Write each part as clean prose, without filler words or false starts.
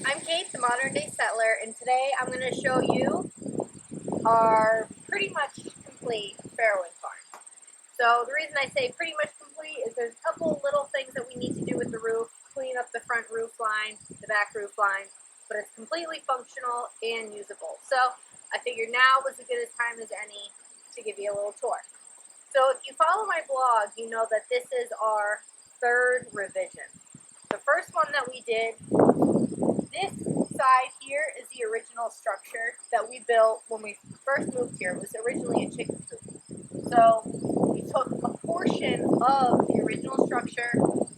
I'm Kate, the modern day settler, and today I'm going to show you our pretty much complete Farrowing farm. So the reason I say pretty much complete is there's a couple little things that we need to do with the roof, clean up the front roof line, the back roof line, but it's completely functional and usable. So I figured now was as good a time as any to give you a little tour. So if you follow my blog, you know that this is our third revision. The first one that we did, this side here is the original structure that we built when we first moved here. It was originally a chicken coop. So we took a portion of the original structure,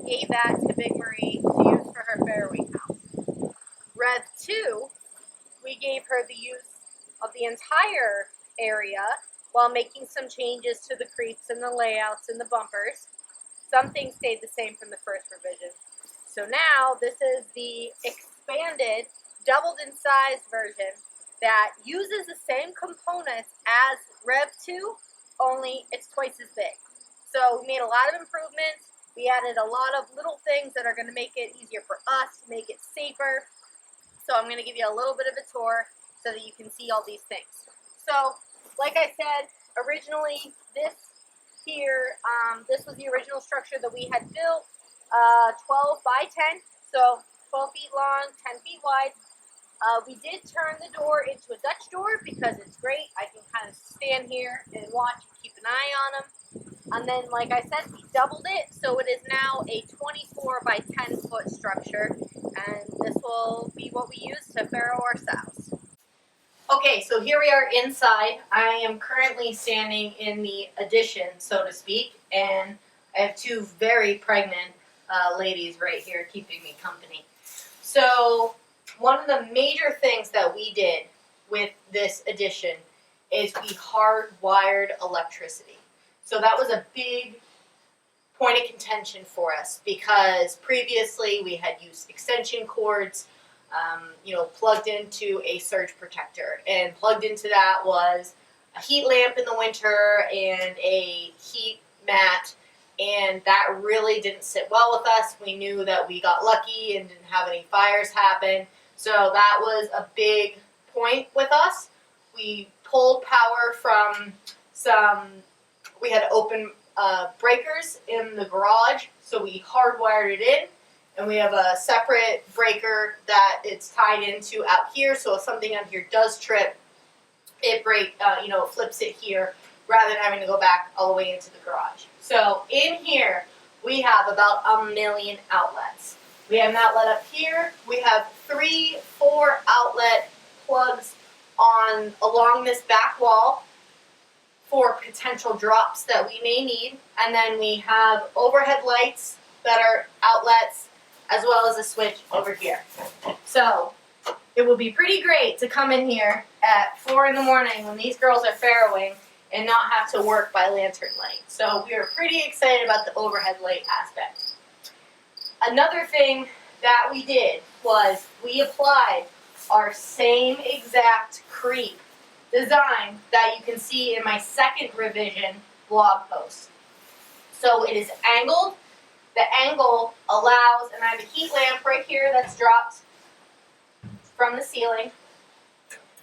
gave that to Big Marie to use for her farrowing house. Rev 2, we gave her the use of the entire area while making some changes to the creeps and the layouts and the bumpers. Some things stayed the same from the first revision. So now this is the expanded, doubled in size version that uses the same components as Rev 2, only it's twice as big. So we made a lot of improvements. We added a lot of little things that are going to make it easier for us, to make it safer. So I'm going to give you a little bit of a tour so that you can see all these things. So, like I said, originally this here, this was the original structure that we had built, 12 by 10, so 12 feet long, 10 feet wide. We did turn the door into a Dutch door because it's great. I can kind of stand here and watch and keep an eye on them. And then, like I said, we doubled it, so it is now a 24 by 10 foot structure, and this will be what we use to farrow our sows. Okay, so here we are inside. I am currently standing in the addition, so to speak, and I have two very pregnant ladies right here keeping me company. So one of the major things that we did with this addition is we hardwired electricity. So that was a big point of contention for us because previously we had used extension cords, plugged into a surge protector, and plugged into that was a heat lamp in the winter and a heat mat, and that really didn't sit well with us. We knew that we got lucky and didn't have any fires happen, so that was a big point with us. We pulled power from we had open breakers in the garage, so we hardwired it in. And we have a separate breaker that it's tied into out here, so if something on here does trip, it flips it here rather than having to go back all the way into the garage. So in here, we have about 1 million outlets. We have an outlet up here. We have 3, 4 outlet plugs along this back wall for potential drops that we may need. And then we have overhead lights that are outlets, as well as a switch over here. So it will be pretty great to come in here at 4 in the morning when these girls are farrowing and not have to work by lantern light. So we are pretty excited about the overhead light aspect. Another thing that we did was we applied our same exact creep design that you can see in my second revision blog post. So it is angled. The angle allows, and I have a heat lamp right here that's dropped from the ceiling.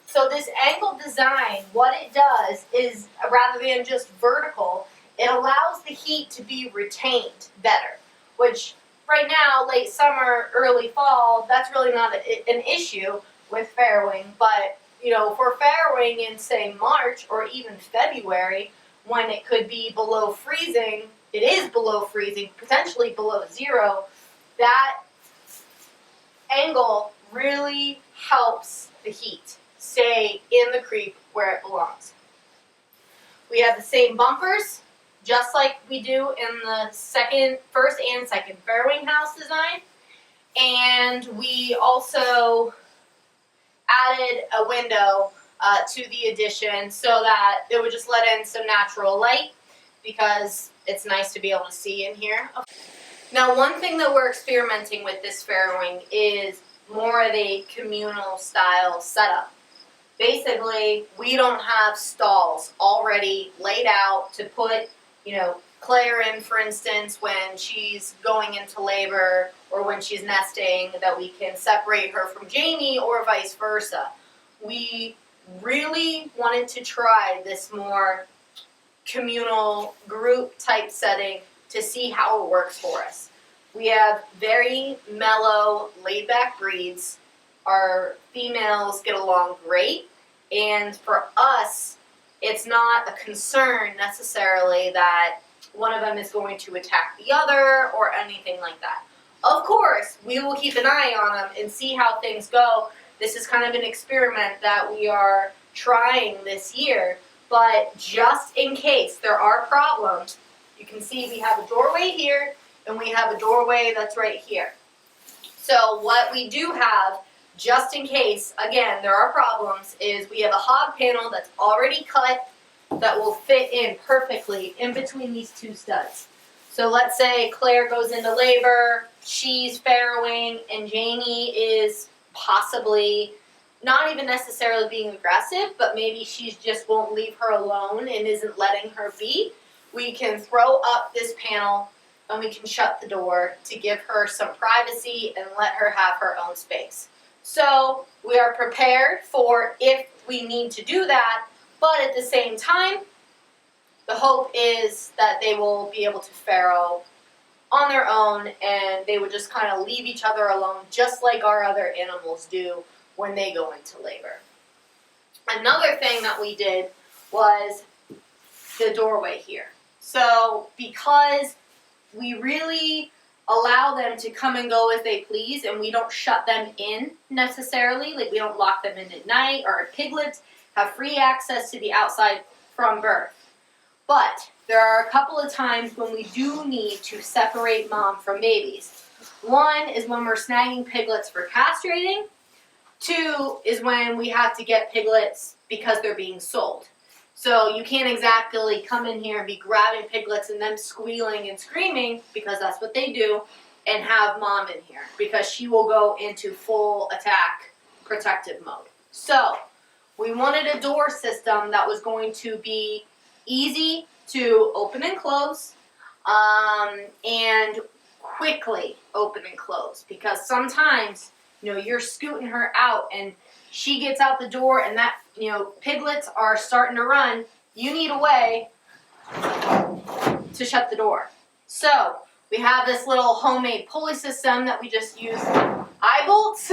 So this angled design, what it does is, rather than just vertical, it allows the heat to be retained better, which right now, late summer, early fall, that's really not an issue with farrowing, but for farrowing in, say, March or even February, when it could be below freezing, it is below freezing, potentially below 0, that angle really helps the heat stay in the creep where it belongs. We have the same bumpers, just like we do in the first and second farrowing house design, and we also added a window to the addition so that it would just let in some natural light, because it's nice to be able to see in here. Now, one thing that we're experimenting with this farrowing is more of a communal style setup. Basically, we don't have stalls already laid out to put, Claire in, for instance, when she's going into labor or when she's nesting, that we can separate her from Jamie or vice versa. We really wanted to try this more communal group type setting to see how it works for us. We have very mellow, laid back breeds. Our females get along great, and for us, it's not a concern necessarily that one of them is going to attack the other or anything like that. Of course, we will keep an eye on them and see how things go. This is kind of an experiment that we are trying this year, but just in case there are problems, you can see we have a doorway here and we have a doorway that's right here. So what we do have, just in case, again, there are problems, is we have a hog panel that's already cut that will fit in perfectly in between these two studs. So let's say Claire goes into labor, she's farrowing, and Jamie is possibly not even necessarily being aggressive, but maybe she just won't leave her alone and isn't letting her be. We can throw up this panel and we can shut the door to give her some privacy and let her have her own space. So we are prepared for if we need to do that, but at the same time, the hope is that they will be able to farrow on their own and they would just kind of leave each other alone just like our other animals do when they go into labor. Another thing that we did was the doorway here. So because we really allow them to come and go as they please and we don't shut them in necessarily, like we don't lock them in at night, or our piglets have free access to the outside from birth. But there are a couple of times when we do need to separate mom from babies. One is when we're snagging piglets for castrating. Two is when we have to get piglets because they're being sold. So you can't exactly come in here and be grabbing piglets and them squealing and screaming, because that's what they do, and have mom in here because she will go into full attack protective mode. So we wanted a door system that was going to be easy to open and close, and quickly open and close, because sometimes, you know, you're scooting her out and she gets out the door and that, you know, piglets are starting to run. You need a way to shut the door. So we have this little homemade pulley system that we just use eye bolts,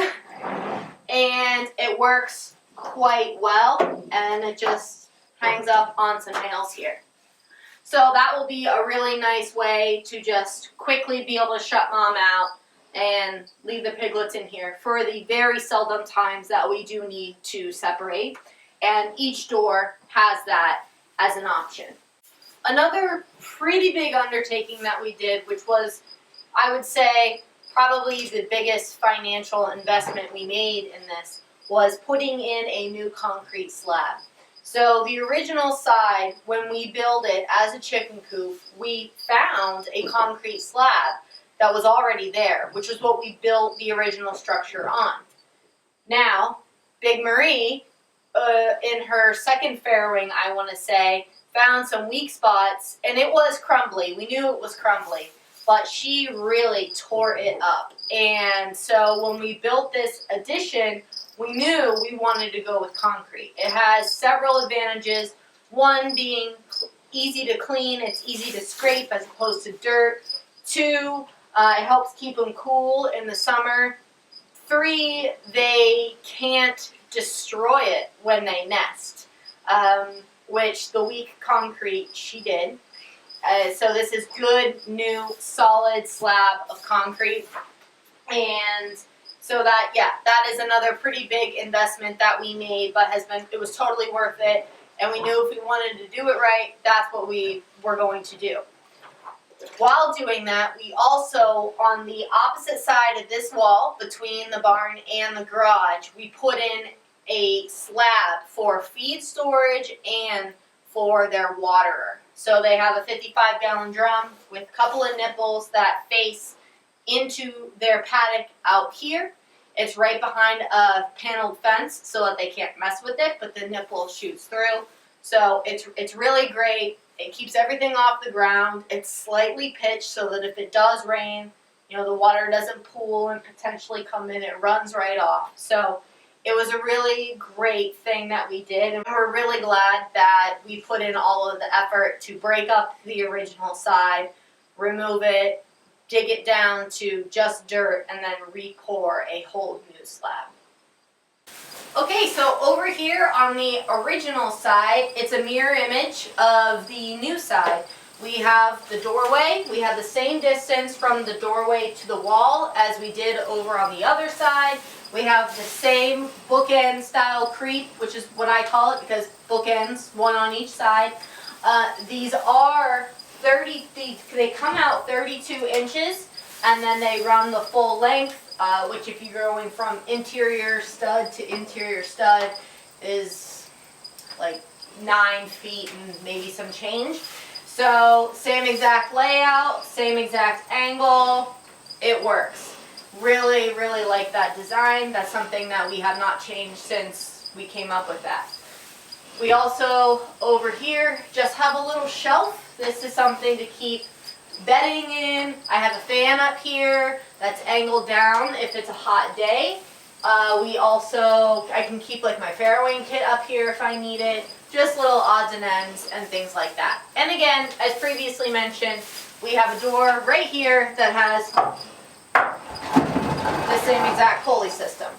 and it works quite well, and it just hangs up on some nails here. So that will be a really nice way to just quickly be able to shut mom out and leave the piglets in here for the very seldom times that we do need to separate. And each door has that as an option. Another pretty big undertaking that we did, which was, I would say, probably the biggest financial investment we made in this, was putting in a new concrete slab. So the original side, when we built it as a chicken coop, we found a concrete slab that was already there, which is what we built the original structure on. Now, Big Marie, in her second farrowing, I want to say, found some weak spots, and it was crumbly. We knew it was crumbly, but she really tore it up. And so when we built this addition, we knew we wanted to go with concrete. It has several advantages. One being easy to clean, it's easy to scrape as opposed to dirt. Two, it helps keep them cool in the summer. Three, they can't destroy it when they nest, which the weak concrete she did. So this is good, new, solid slab of concrete. And so that, yeah, that is another pretty big investment that we made, but it was totally worth it. And we knew if we wanted to do it right, that's what we were going to do. While doing that, we also, on the opposite side of this wall, between the barn and the garage, we put in a slab for feed storage and for their waterer. So they have a 55-gallon drum with a couple of nipples that face into their paddock out here. It's right behind a paneled fence so that they can't mess with it, but the nipple shoots through. So it's really great. It keeps everything off the ground. It's slightly pitched so that if it does rain, the water doesn't pool and potentially come in. It runs right off. So it was a really great thing that we did, and we're really glad that we put in all of the effort to break up the original side, remove it, dig it down to just dirt, and then re-pour a whole new slab. Okay, so over here on the original side, it's a mirror image of the new side. We have the doorway. We have the same distance from the doorway to the wall as we did over on the other side. We have the same bookend style creep, which is what I call it because bookends, one on each side. These are 30 feet. They come out 32 inches, and then they run the full length, which if you're going from interior stud to interior stud is like 9 feet and maybe some change. So same exact layout, same exact angle, it works. Really, really like that design. That's something that we have not changed since we came up with that. We also, over here, just have a little shelf. This is something to keep bedding in. I have a fan up here that's angled down if it's a hot day. I can keep like my Farrowing kit up here if I need it. Just little odds and ends and things like that. And again, as previously mentioned, we have a door right here that has the same exact pulley system.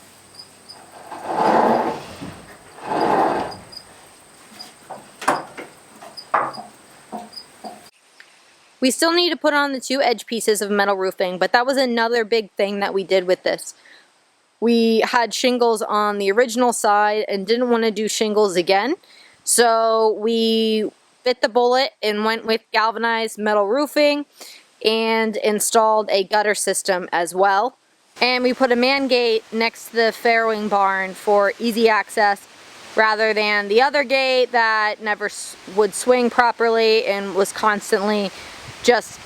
We still need to put on the 2 edge pieces of metal roofing, but that was another big thing that we did with this. We had shingles on the original side and didn't want to do shingles again, so we bit the bullet and went with galvanized metal roofing and installed a gutter system as well. And we put a man gate next to the Farrowing barn for easy access rather than the other gate that never would swing properly and was constantly just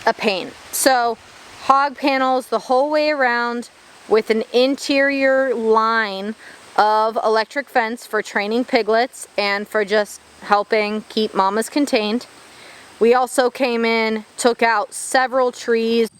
a pain. So hog panels the whole way around with an interior line of electric fence for training piglets and for just helping keep mamas contained. We also came in, took out several trees.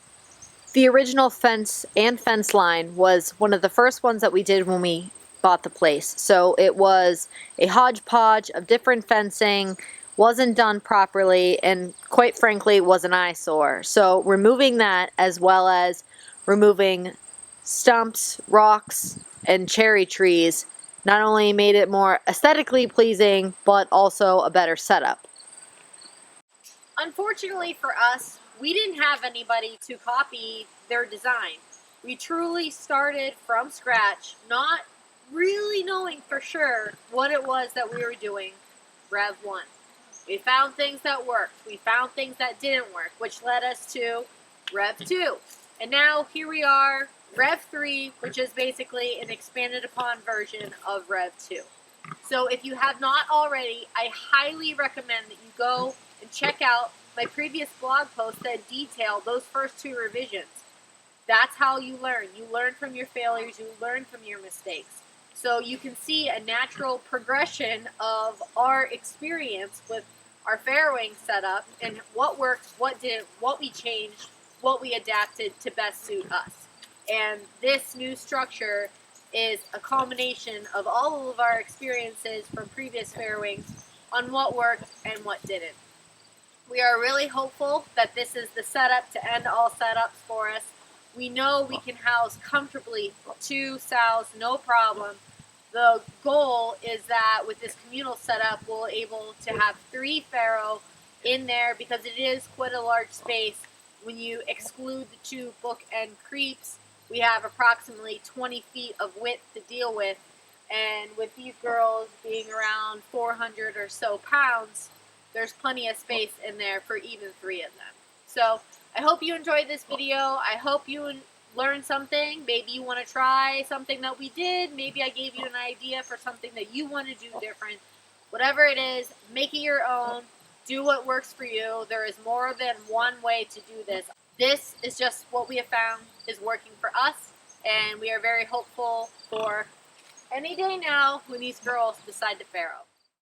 The original fence and fence line was one of the first ones that we did when we bought the place. So it was a hodgepodge of different fencing, wasn't done properly, and quite frankly was an eyesore. So removing that, as well as removing stumps, rocks, and cherry trees, not only made it more aesthetically pleasing, but also a better setup. Unfortunately for us, we didn't have anybody to copy their design. We truly started from scratch, not really knowing for sure what it was that we were doing. Rev 1. We found things that worked. We found things that didn't work, which led us to Rev 2. And now here we are, Rev 3, which is basically an expanded upon version of Rev 2. So if you have not already, I highly recommend that you go and check out my previous blog post that detail those first 2 revisions. That's how you learn. You learn from your failures, you learn from your mistakes. So you can see a natural progression of our experience with our Farrowing setup and what worked, what didn't, what we changed, what we adapted to best suit us. And this new structure is a combination of all of our experiences from previous Farrowings on what worked and what didn't. We are really hopeful that this is the setup to end all setups for us. We know we can house comfortably 2 sows, no problem. The goal is that with this communal setup, we'll be able to have 3 Farrow in there because it is quite a large space. When you exclude the 2 bookend creeps, we have approximately 20 feet of width to deal with. And with these girls being around 400 or so pounds, there's plenty of space in there for even 3 of them. So I hope you enjoyed this video. I hope you learned something. Maybe you want to try something that we did. Maybe I gave you an idea for something that you want to do different. Whatever it is, make it your own. Do what works for you. There is more than one way to do this. This is just what we have found is working for us, and we are very hopeful for any day now when these girls decide to Farrow.